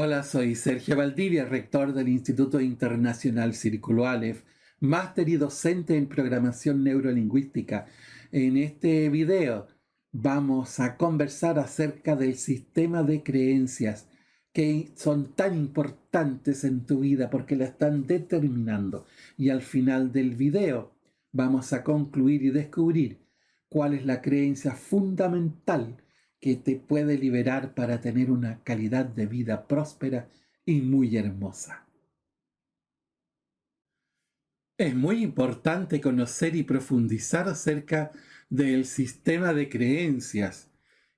Hola, soy Sergio Valdivia, rector del Instituto Internacional Círculo Aleph, máster y docente en programación neurolingüística. En este video vamos a conversar acerca del sistema de creencias que son tan importantes en tu vida porque la están determinando. Y al final del video vamos a concluir y descubrir cuál es la creencia fundamental que te puede liberar para tener una calidad de vida próspera y muy hermosa. Es muy importante conocer y profundizar acerca del sistema de creencias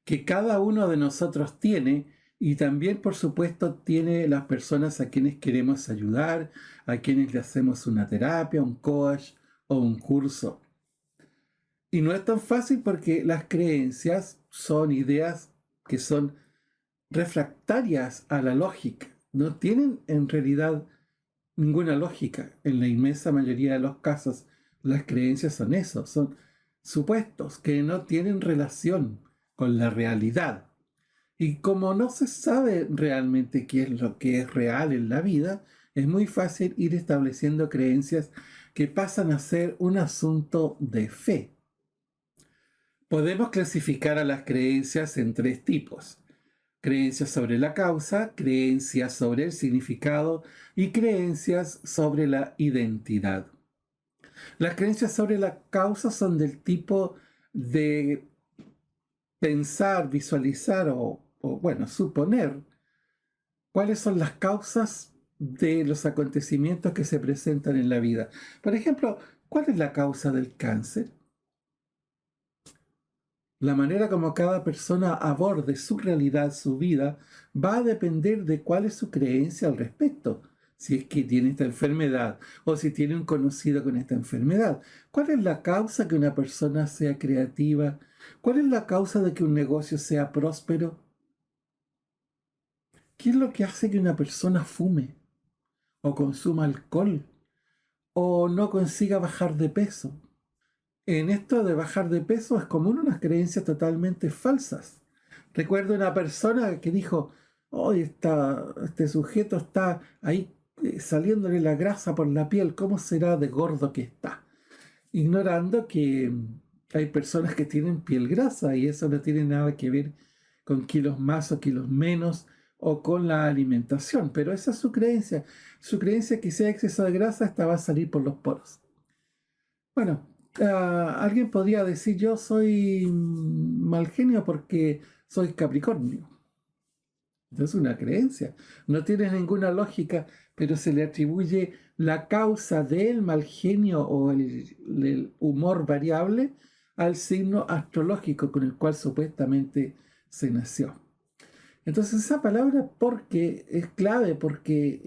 que cada uno de nosotros tiene y también, por supuesto, tiene las personas a quienes queremos ayudar, a quienes le hacemos una terapia, un coach o un curso. Y no es tan fácil porque las creencias son ideas que son refractarias a la lógica. No tienen en realidad ninguna lógica. En la inmensa mayoría de los casos, las creencias son eso, son supuestos que no tienen relación con la realidad. Y como no se sabe realmente qué es lo que es real en la vida, es muy fácil ir estableciendo creencias que pasan a ser un asunto de fe. Podemos clasificar a las creencias en tres tipos: creencias sobre la causa, creencias sobre el significado y creencias sobre la identidad. Las creencias sobre la causa son del tipo de pensar, visualizar o suponer cuáles son las causas de los acontecimientos que se presentan en la vida. Por ejemplo, ¿cuál es la causa del cáncer? La manera como cada persona aborde su realidad, su vida, va a depender de cuál es su creencia al respecto. Si es que tiene esta enfermedad o si tiene un conocido con esta enfermedad. ¿Cuál es la causa que una persona sea creativa? ¿Cuál es la causa de que un negocio sea próspero? ¿Qué es lo que hace que una persona fume o consuma alcohol o no consiga bajar de peso? En esto de bajar de peso es común unas creencias totalmente falsas. Recuerdo una persona que dijo: hoy este sujeto está ahí saliéndole la grasa por la piel, ¿cómo será de gordo que está? Ignorando que hay personas que tienen piel grasa y eso no tiene nada que ver con kilos más o kilos menos o con la alimentación, pero esa es su creencia que si hay exceso de grasa, esta va a salir por los poros. Bueno, alguien podría decir: yo soy mal genio porque soy Capricornio. Es una creencia, no tiene ninguna lógica, pero se le atribuye la causa del mal genio o el humor variable al signo astrológico con el cual supuestamente se nació. Entonces esa palabra porque es clave porque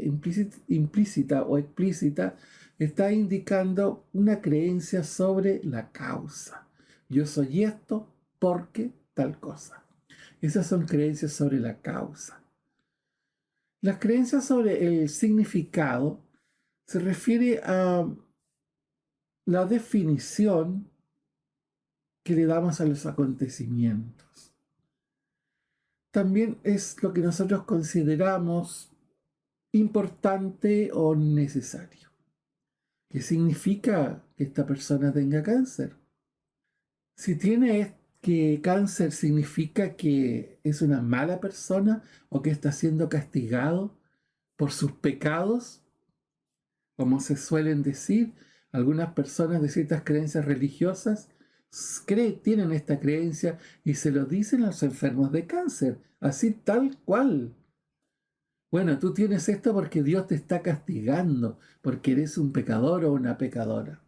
implícita o explícita está indicando una creencia sobre la causa. Yo soy esto porque tal cosa. Esas son creencias sobre la causa. Las creencias sobre el significado se refiere a la definición que le damos a los acontecimientos. También es lo que nosotros consideramos importante o necesario. ¿Qué significa que esta persona tenga cáncer? Si tiene que cáncer significa que es una mala persona o que está siendo castigado por sus pecados, como se suelen decir algunas personas de ciertas creencias religiosas, tienen esta creencia y se lo dicen a los enfermos de cáncer, así tal cual. Bueno, tú tienes esto porque Dios te está castigando, porque eres un pecador o una pecadora.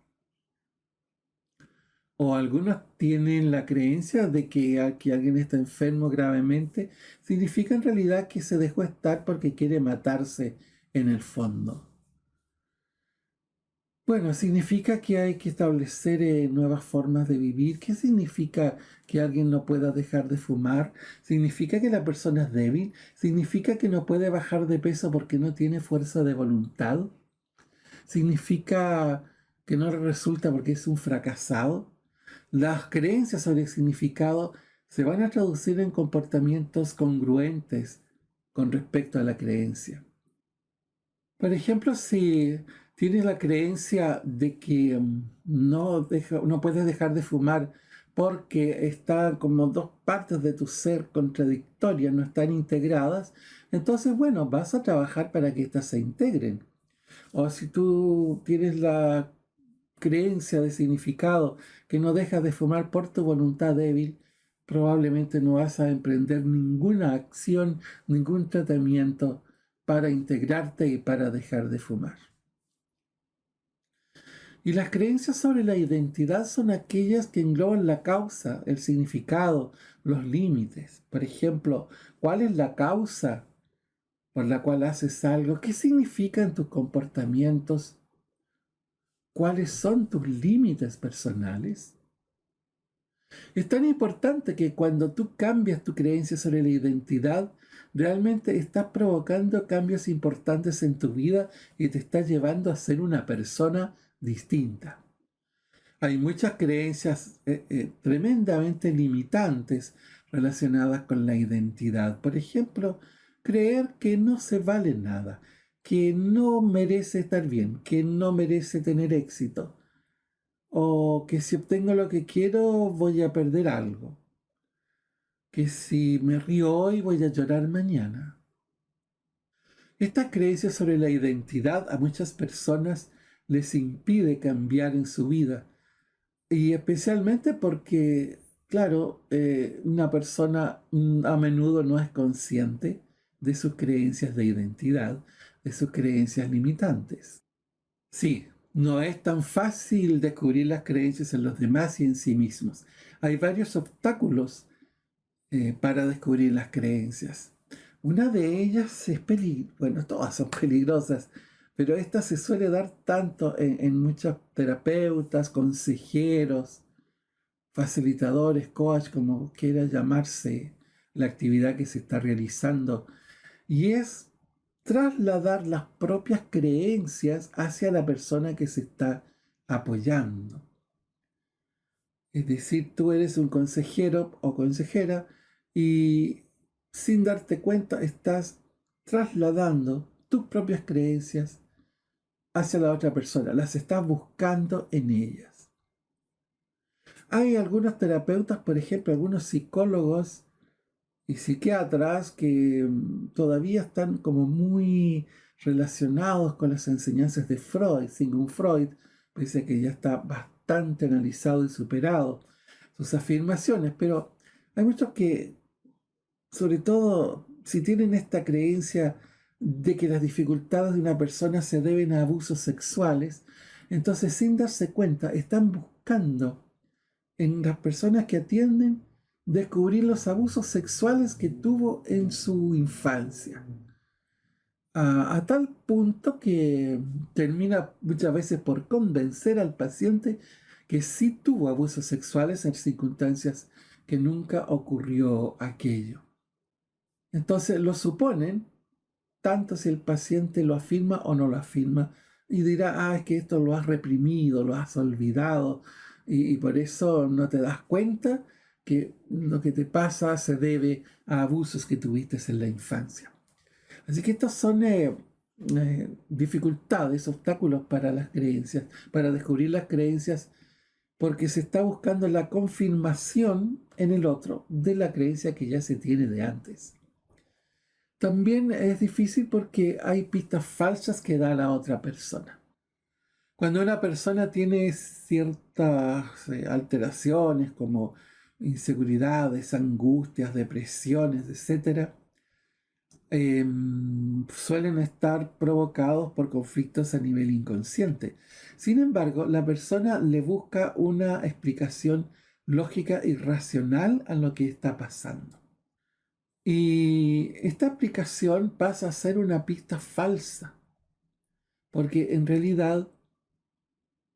O algunos tienen la creencia de que alguien está enfermo gravemente, significa en realidad que se dejó estar porque quiere matarse en el fondo. Bueno, significa que hay que establecer nuevas formas de vivir. ¿Qué significa que alguien no pueda dejar de fumar? ¿Significa que la persona es débil? ¿Significa que no puede bajar de peso porque no tiene fuerza de voluntad? ¿Significa que no le resulta porque es un fracasado? Las creencias sobre el significado se van a traducir en comportamientos congruentes con respecto a la creencia. Por ejemplo, si tienes la creencia de que no puedes dejar de fumar porque están como dos partes de tu ser contradictorias, no están integradas, entonces, bueno, vas a trabajar para que éstas se integren. O si tú tienes la creencia de significado que no dejas de fumar por tu voluntad débil, probablemente no vas a emprender ninguna acción, ningún tratamiento para integrarte y para dejar de fumar. Y las creencias sobre la identidad son aquellas que engloban la causa, el significado, los límites. Por ejemplo, ¿cuál es la causa por la cual haces algo? ¿Qué significan tus comportamientos? ¿Cuáles son tus límites personales? Es tan importante que cuando tú cambias tu creencia sobre la identidad, realmente estás provocando cambios importantes en tu vida y te estás llevando a ser una persona distinta. Hay muchas creencias tremendamente limitantes relacionadas con la identidad. Por ejemplo, creer que no se vale nada, que no merece estar bien, que no merece tener éxito, o que si obtengo lo que quiero voy a perder algo, que si me río hoy voy a llorar mañana. Esta creencia sobre la identidad a muchas personas les impide cambiar en su vida, y especialmente porque, claro, una persona a menudo no es consciente de sus creencias de identidad, de sus creencias limitantes. Sí, no es tan fácil descubrir las creencias en los demás y en sí mismos. Hay varios obstáculos para descubrir las creencias. Una de ellas es bueno, todas son peligrosas, pero esta se suele dar tanto en muchos terapeutas, consejeros, facilitadores, coach, como quiera llamarse la actividad que se está realizando, y es trasladar las propias creencias hacia la persona que se está apoyando. Es decir, tú eres un consejero o consejera y sin darte cuenta estás trasladando tus propias creencias hacia la otra persona, las estás buscando en ellas. Hay algunos terapeutas, por ejemplo, algunos psicólogos y psiquiatras que todavía están como muy relacionados con las enseñanzas de Freud. Sigmund Freud, pese a que ya está bastante analizado y superado sus afirmaciones, pero hay muchos que, sobre todo si tienen esta creencia de que las dificultades de una persona se deben a abusos sexuales, entonces sin darse cuenta están buscando en las personas que atienden descubrir los abusos sexuales que tuvo en su infancia. A tal punto que termina muchas veces por convencer al paciente que sí tuvo abusos sexuales en circunstancias que nunca ocurrió aquello. Entonces lo suponen, tanto si el paciente lo afirma o no lo afirma, y dirá, es que esto lo has reprimido, lo has olvidado, y por eso no te das cuenta que lo que te pasa se debe a abusos que tuviste en la infancia. Así que estas son dificultades, obstáculos para las creencias, para descubrir las creencias, porque se está buscando la confirmación en el otro de la creencia que ya se tiene de antes. También es difícil porque hay pistas falsas que da la otra persona. Cuando una persona tiene ciertas alteraciones como inseguridades, angustias, depresiones, etc., suelen estar provocados por conflictos a nivel inconsciente. Sin embargo, la persona le busca una explicación lógica y racional a lo que está pasando. Y esta explicación pasa a ser una pista falsa, porque en realidad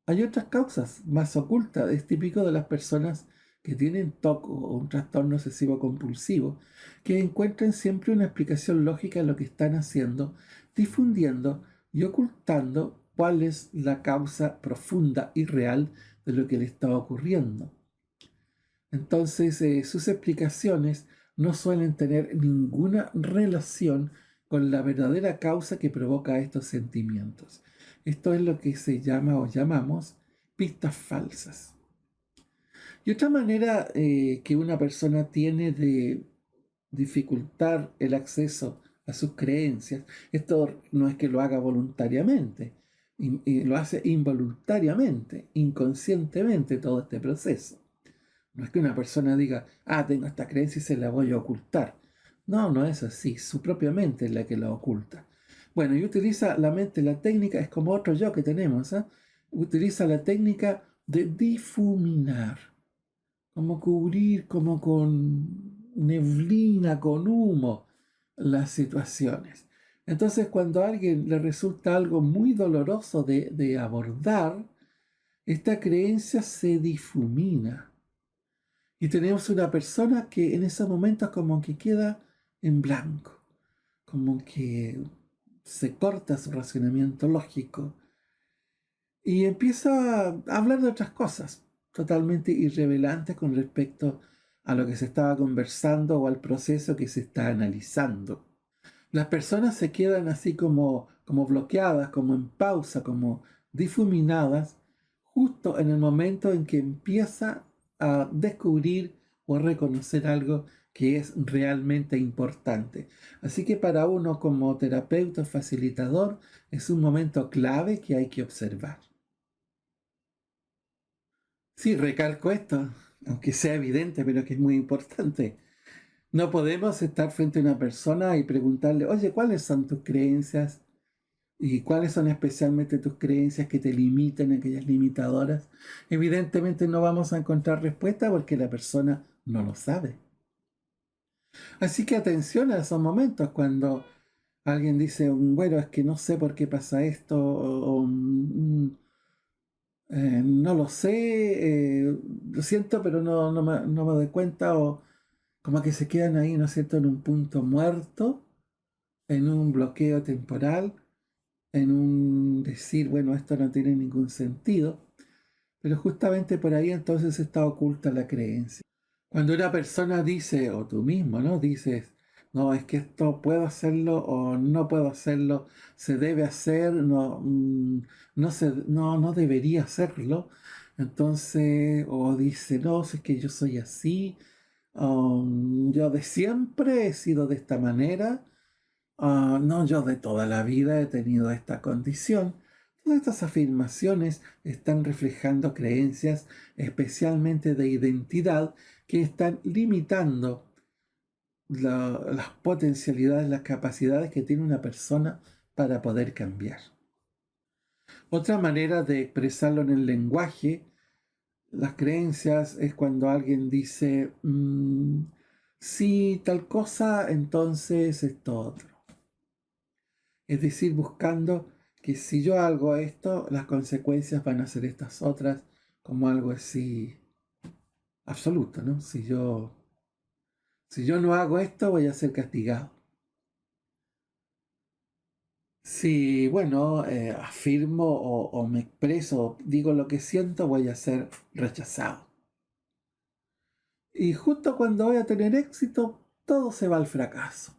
hay otras causas más ocultas. Es típico de las personas que tienen TOC o un trastorno obsesivo compulsivo, que encuentran siempre una explicación lógica a lo que están haciendo, difundiendo y ocultando cuál es la causa profunda y real de lo que le está ocurriendo. Entonces, sus explicaciones no suelen tener ninguna relación con la verdadera causa que provoca estos sentimientos. Esto es lo que se llama o llamamos pistas falsas. Y otra manera que una persona tiene de dificultar el acceso a sus creencias, esto no es que lo haga voluntariamente, y lo hace involuntariamente, inconscientemente todo este proceso. No es que una persona diga, tengo esta creencia y se la voy a ocultar. No, no es así, su propia mente es la que la oculta. Bueno, y utiliza la mente, la técnica, es como otro yo que tenemos, utiliza la técnica de difuminar, como cubrir, como con neblina, con humo, las situaciones. Entonces, cuando a alguien le resulta algo muy doloroso de abordar, esta creencia se difumina. Y tenemos una persona que en esos momentos como que queda en blanco, como que se corta su razonamiento lógico y empieza a hablar de otras cosas totalmente irrelevantes con respecto a lo que se estaba conversando o al proceso que se está analizando. Las personas se quedan así como bloqueadas, como en pausa, como difuminadas, justo en el momento en que empieza a descubrir o a reconocer algo que es realmente importante. Así que para uno como terapeuta facilitador es un momento clave que hay que observar. Sí, recalco esto, aunque sea evidente, pero que es muy importante. No podemos estar frente a una persona y preguntarle, oye, ¿cuáles son tus creencias? ¿Y cuáles son especialmente tus creencias que te limitan, aquellas limitadoras? Evidentemente no vamos a encontrar respuesta porque la persona no lo sabe. Así que atención a esos momentos cuando alguien dice, bueno, es que no sé por qué pasa esto, no lo sé, lo siento, pero no me doy cuenta, o como que se quedan ahí, ¿no es cierto?, en un punto muerto, en un bloqueo temporal, en un decir, bueno, esto no tiene ningún sentido, pero justamente por ahí entonces está oculta la creencia. Cuando una persona dice, o tú mismo, ¿no? Dices, no, es que esto puedo hacerlo o no puedo hacerlo, se debe hacer, no debería hacerlo. Entonces, o dice, no, si es que yo soy así, yo de siempre he sido de esta manera. No, yo de toda la vida he tenido esta condición. Todas estas afirmaciones están reflejando creencias, especialmente de identidad, que están limitando las potencialidades, las capacidades que tiene una persona para poder cambiar. Otra manera de expresarlo en el lenguaje, las creencias, es cuando alguien dice, si tal cosa, entonces esto otro. Es decir, buscando que si yo hago esto, las consecuencias van a ser estas otras, como algo así absoluto, ¿no? Si yo no hago esto, voy a ser castigado. Si, bueno, afirmo o me expreso, digo lo que siento, voy a ser rechazado. Y justo cuando voy a tener éxito, todo se va al fracaso.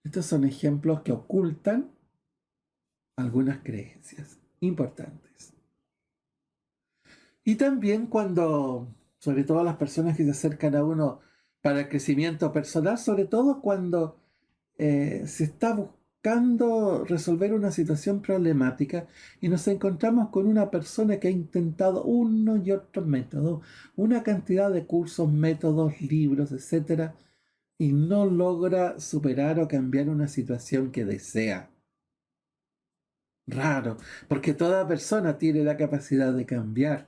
Estos son ejemplos que ocultan algunas creencias importantes. Y también cuando, sobre todo las personas que se acercan a uno para el crecimiento personal, sobre todo cuando se está buscando resolver una situación problemática y nos encontramos con una persona que ha intentado uno y otro método, una cantidad de cursos, métodos, libros, etcétera, y no logra superar o cambiar una situación que desea. Raro, porque toda persona tiene la capacidad de cambiar.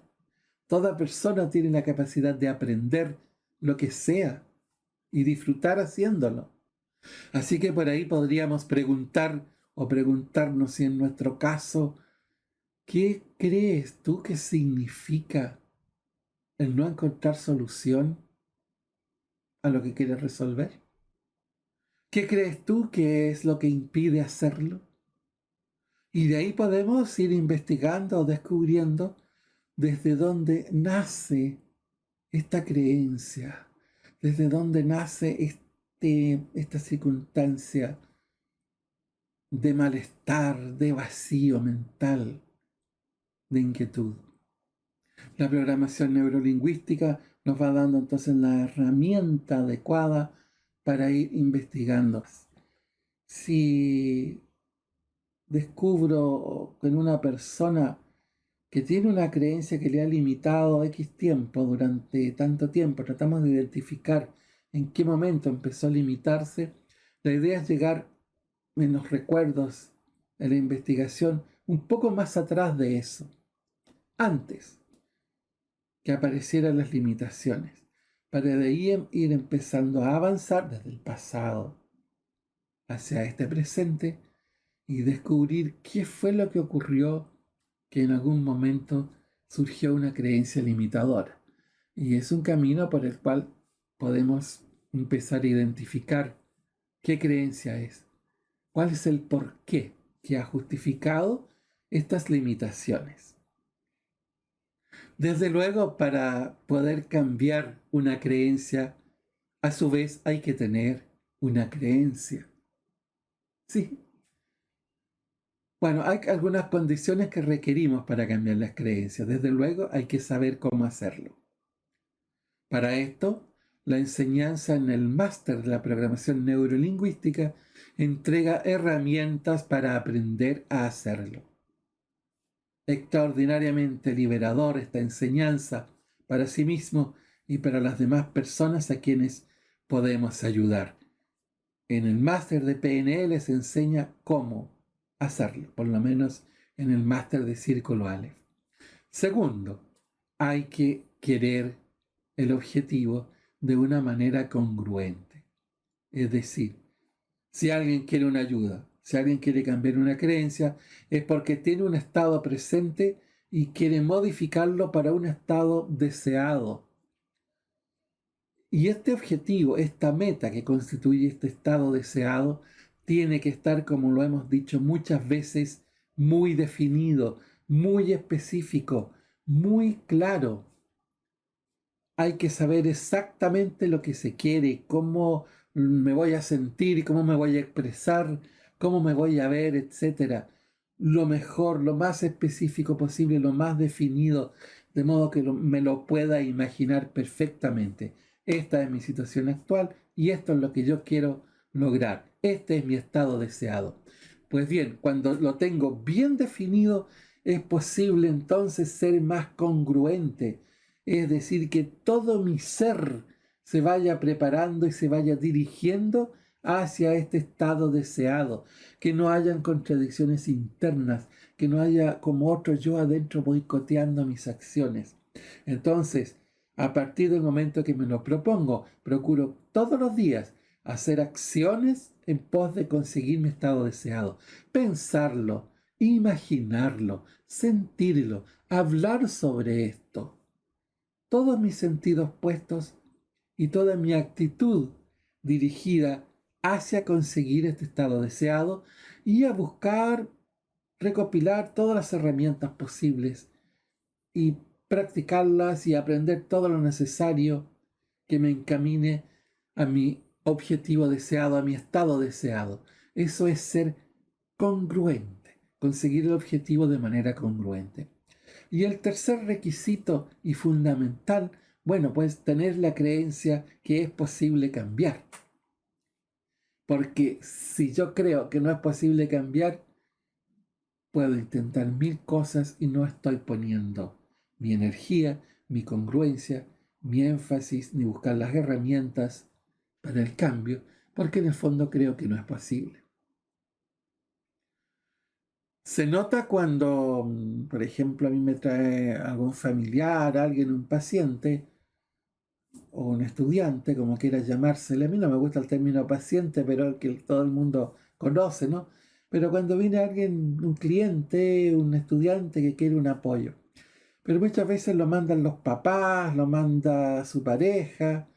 Toda persona tiene la capacidad de aprender lo que sea y disfrutar haciéndolo. Así que por ahí podríamos preguntar o preguntarnos si en nuestro caso, ¿qué crees tú que significa el no encontrar solución a lo que quieres resolver? ¿Qué crees tú que es lo que impide hacerlo? Y de ahí podemos ir investigando o descubriendo desde dónde nace esta creencia, desde dónde nace esta circunstancia de malestar, de vacío mental, de inquietud. La programación neurolingüística nos va dando entonces la herramienta adecuada para ir investigando. Si descubro en una persona que tiene una creencia que le ha limitado X tiempo, durante tanto tiempo, tratamos de identificar en qué momento empezó a limitarse. La idea es llegar en los recuerdos, en la investigación, un poco más atrás de eso, antes que aparecieran las limitaciones, para de ahí ir empezando a avanzar desde el pasado hacia este presente y descubrir qué fue lo que ocurrió, que en algún momento surgió una creencia limitadora. Y es un camino por el cual podemos empezar a identificar qué creencia es, cuál es el porqué que ha justificado estas limitaciones. Desde luego, para poder cambiar una creencia, a su vez hay que tener una creencia. Sí. Bueno, hay algunas condiciones que requerimos para cambiar las creencias. Desde luego, hay que saber cómo hacerlo. Para esto, la enseñanza en el máster de la programación neurolingüística entrega herramientas para aprender a hacerlo. Extraordinariamente liberador esta enseñanza para sí mismo y para las demás personas a quienes podemos ayudar. En el máster de PNL se enseña cómo hacerlo, por lo menos en el máster de Círculo Aleph. Segundo, hay que querer el objetivo de una manera congruente. Es decir, si alguien quiere una ayuda, si alguien quiere cambiar una creencia, es porque tiene un estado presente y quiere modificarlo para un estado deseado. Y este objetivo, esta meta que constituye este estado deseado, tiene que estar, como lo hemos dicho muchas veces, muy definido, muy específico, muy claro. Hay que saber exactamente lo que se quiere, cómo me voy a sentir, cómo me voy a expresar, cómo me voy a ver, etc. Lo mejor, lo más específico posible, lo más definido, de modo que me lo pueda imaginar perfectamente. Esta es mi situación actual y esto es lo que yo quiero lograr. Este es mi estado deseado. Pues bien, cuando lo tengo bien definido, es posible entonces ser más congruente. Es decir, que todo mi ser se vaya preparando y se vaya dirigiendo hacia este estado deseado, que no hayan contradicciones internas, que no haya como otro yo adentro boicoteando mis acciones. Entonces, a partir del momento que me lo propongo, procuro todos los días hacer acciones en pos de conseguir mi estado deseado, pensarlo, imaginarlo, sentirlo, hablar sobre esto. Todos mis sentidos puestos y toda mi actitud dirigida hacia conseguir este estado deseado y a buscar recopilar todas las herramientas posibles y practicarlas y aprender todo lo necesario que me encamine a mi objetivo deseado, a mi estado deseado. Eso es ser congruente, conseguir el objetivo de manera congruente. Y el tercer requisito y fundamental, bueno, pues tener la creencia que es posible cambiar. Porque si yo creo que no es posible cambiar, puedo intentar 1000 cosas y no estoy poniendo mi energía, mi congruencia, mi énfasis, ni buscar las herramientas para el cambio, porque en el fondo creo que no es posible. Se nota cuando, por ejemplo, a mí me trae algún familiar, alguien, un paciente o un estudiante, como quiera llamársele. A mí no me gusta el término paciente, pero el que todo el mundo conoce, ¿no? Pero cuando viene alguien, un cliente, un estudiante que quiere un apoyo. Pero muchas veces lo mandan los papás, lo manda su pareja,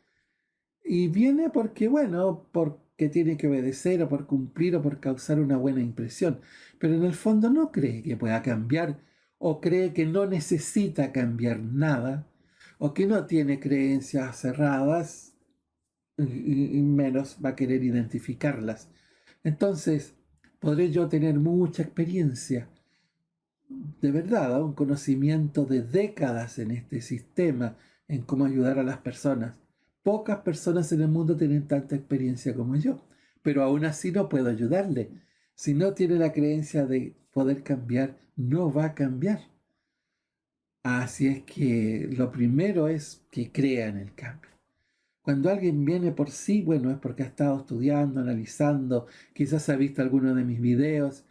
y viene porque, bueno, porque tiene que obedecer o por cumplir o por causar una buena impresión. Pero en el fondo no cree que pueda cambiar o cree que no necesita cambiar nada o que no tiene creencias cerradas y menos va a querer identificarlas. Entonces, podré yo tener mucha experiencia, de verdad, un conocimiento de décadas en este sistema, en cómo ayudar a las personas. Pocas personas en el mundo tienen tanta experiencia como yo, pero aún así no puedo ayudarle. Si no tiene la creencia de poder cambiar, no va a cambiar. Así es que lo primero es que crea en el cambio. Cuando alguien viene por sí, bueno, es porque ha estado estudiando, analizando, quizás ha visto alguno de mis videos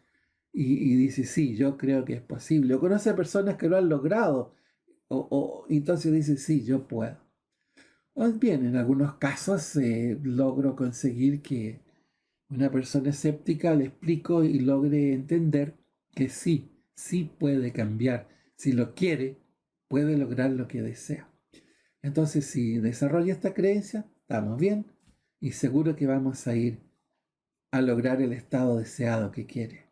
y dice, sí, yo creo que es posible. O conoce a personas que lo han logrado, o entonces dice, sí, yo puedo. O bien, en algunos casos logro conseguir que una persona escéptica le explico y logre entender que sí, sí puede cambiar. Si lo quiere, puede lograr lo que desea. Entonces, si desarrolla esta creencia, estamos bien y seguro que vamos a ir a lograr el estado deseado que quiere.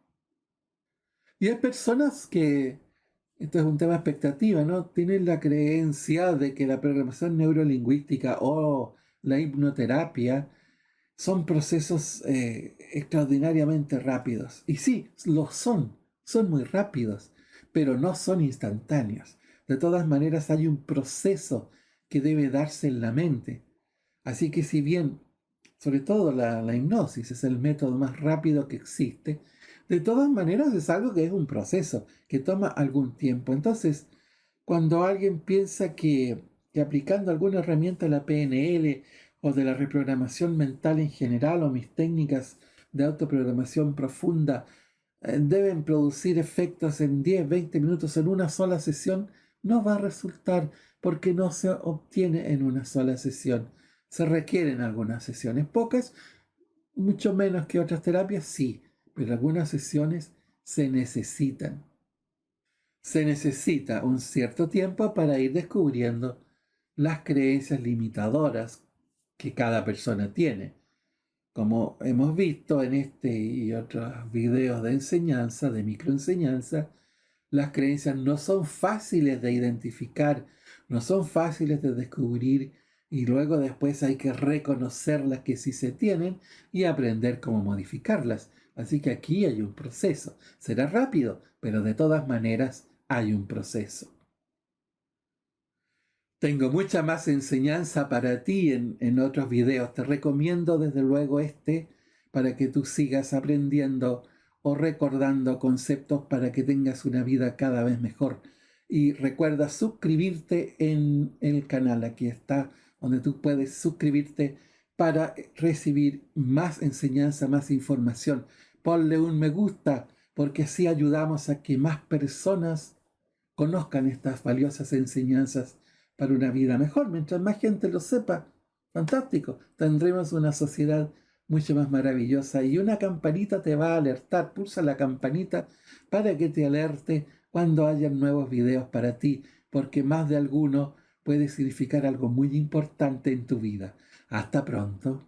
Y hay personas que, esto es un tema de expectativa, ¿no? Tienen la creencia de que la programación neurolingüística o la hipnoterapia son procesos extraordinariamente rápidos. Y sí, lo son muy rápidos, pero no son instantáneos. De todas maneras, hay un proceso que debe darse en la mente. Así que si bien, sobre todo la hipnosis es el método más rápido que existe, de todas maneras es algo que es un proceso, que toma algún tiempo. Entonces, cuando alguien piensa que aplicando alguna herramienta de la PNL o de la reprogramación mental en general o mis técnicas de autoprogramación profunda deben producir efectos en 10, 20 minutos en una sola sesión, no va a resultar porque no se obtiene en una sola sesión. Se requieren algunas sesiones, pocas, mucho menos que otras terapias, sí, pero algunas sesiones se necesitan. Se necesita un cierto tiempo para ir descubriendo las creencias limitadoras que cada persona tiene. Como hemos visto en este y otros videos de enseñanza, de microenseñanza, las creencias no son fáciles de identificar, no son fáciles de descubrir y luego después hay que reconocer las que sí se tienen y aprender cómo modificarlas. Así que aquí hay un proceso. Será rápido, pero de todas maneras hay un proceso. Tengo mucha más enseñanza para ti en otros videos. Te recomiendo desde luego este para que tú sigas aprendiendo o recordando conceptos para que tengas una vida cada vez mejor. Y recuerda suscribirte en el canal. Aquí está, donde tú puedes suscribirte para recibir más enseñanza, más información. Ponle un me gusta porque así ayudamos a que más personas conozcan estas valiosas enseñanzas para una vida mejor. Mientras más gente lo sepa, fantástico, tendremos una sociedad mucho más maravillosa y una campanita te va a alertar. Pulsa la campanita para que te alerte cuando hayan nuevos videos para ti, porque más de alguno puede significar algo muy importante en tu vida. Hasta pronto.